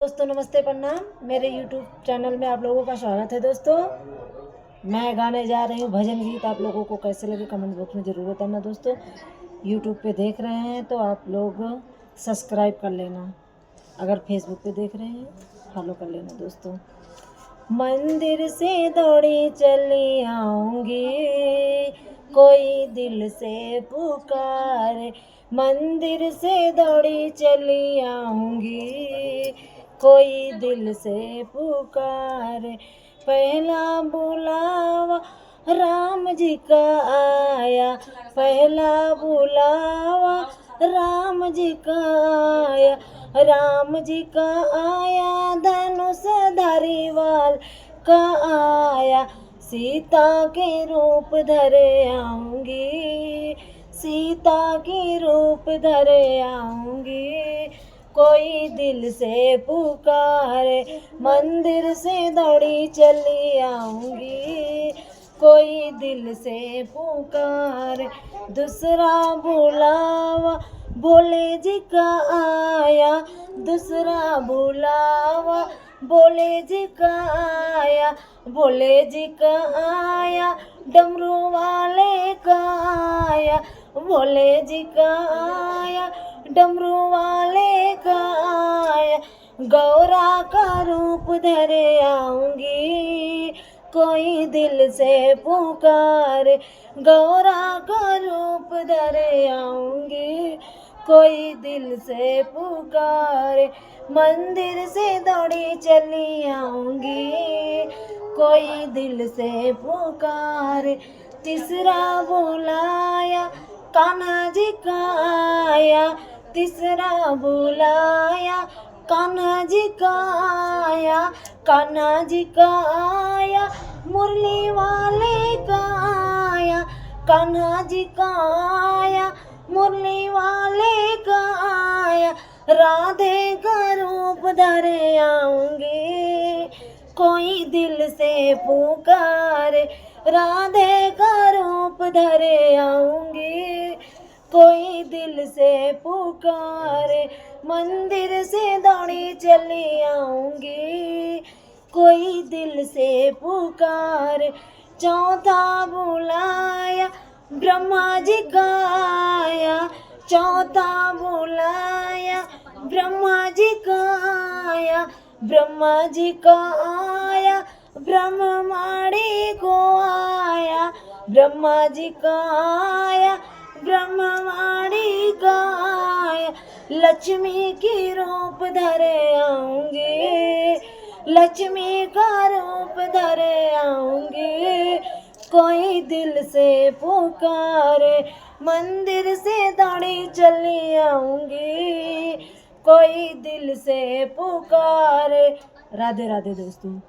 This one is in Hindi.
दोस्तों नमस्ते प्रणाम। मेरे YouTube चैनल में आप लोगों का स्वागत है। दोस्तों मैं गाने जा रही हूँ भजन गीत। आप लोगों को कैसे लगे कमेंट बॉक्स में ज़रूर बताना। दोस्तों YouTube पे देख रहे हैं तो आप लोग सब्सक्राइब कर लेना, अगर फेसबुक पे देख रहे हैं फॉलो कर लेना। दोस्तों मंदिर से दौड़ी चली आऊँगी, कोई दिल से पुकारे। मंदिर से दौड़ी चली आऊँगी, कोई दिल से पुकारे। पहला बुलावा राम जी का आया, पहला बुलावा राम जी का आया। राम जी का आया, धनुष धारीवाल का आया। सीता के रूप धरे आऊँगी, सीता के रूप धरे आऊँगी, कोई दिल से पुकारे। मंदिर से दौड़ी चली आऊँगी, कोई दिल से पुकारे। दूसरा बुलावा भोले जी का आया, दूसरा बुलावा भोले जी का आया। भोले जी का आया, डमरू वाले का आया। भोले जी का आया, डमरू वाले का आया। गौरा का रूप धरे आऊँगी, कोई दिल से पुकारे। गौरा का रूप धरे आऊँगी, कोई दिल से पुकारे। मंदिर से दौड़ी चली आऊँगी, कोई दिल से पुकारे। तीसरा बुलाया कान्हा जी का आया, तीसरा बुलाया कान्हा जी का आया। कान्हा जी का आया, मुरली वाले का आया। कान्हा जी का आया, मुरली वाले का आया। राधे का रूप धरे आऊँगी, कोई दिल से पुकारे। राधे का रूप धरे आऊँगी, कोई दिल से पुकारे। मंदिर से दौड़ी चली आऊँगी, कोई दिल से पुकारे। चौथा बुलाया ब्रह्मा जी का आया, चौथा बुलाया ब्रह्मा जी का आया। ब्रह्मा जी का आया, ब्रह्मवाणी को आया। ब्रह्मा जी का आया, ब्रह्मवाणी का आया। लक्ष्मी की रूप धरे आऊँगी, लक्ष्मी का रूप धरे आऊँगी, कोई दिल से पुकारे। मंदिर से दौड़ी चली आऊँगी, कोई दिल से पुकारे। राधे राधे दोस्तों।